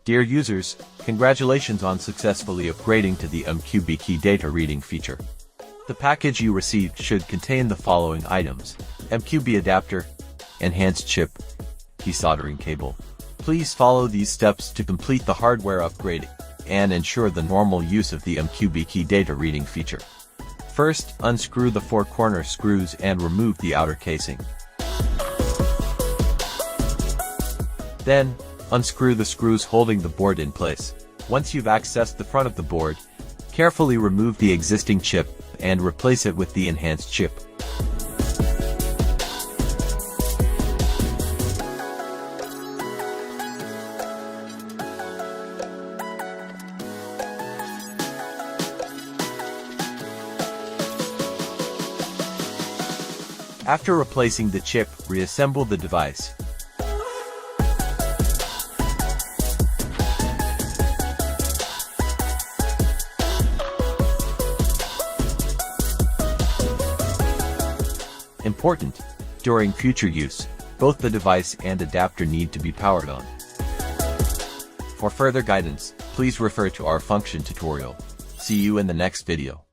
Dear users, congratulations on successfully upgrading to the MQB key data reading feature. The package you received should contain the following items: MQB adapter, enhanced chip, key soldering cable. Please follow these steps to complete the hardware upgrade and ensure the normal use of the MQB key data reading feature. First, unscrew the 4 corner screws and remove the outer casing. Then, unscrew the screws holding the board in place. Once you've accessed the front of the board, carefully remove the existing chip and replace it with the enhanced chip. After replacing the chip, reassemble the device. Important: during future use, both the device and adapter need to be powered on. For further guidance, please refer to our function tutorial. See you in the next video.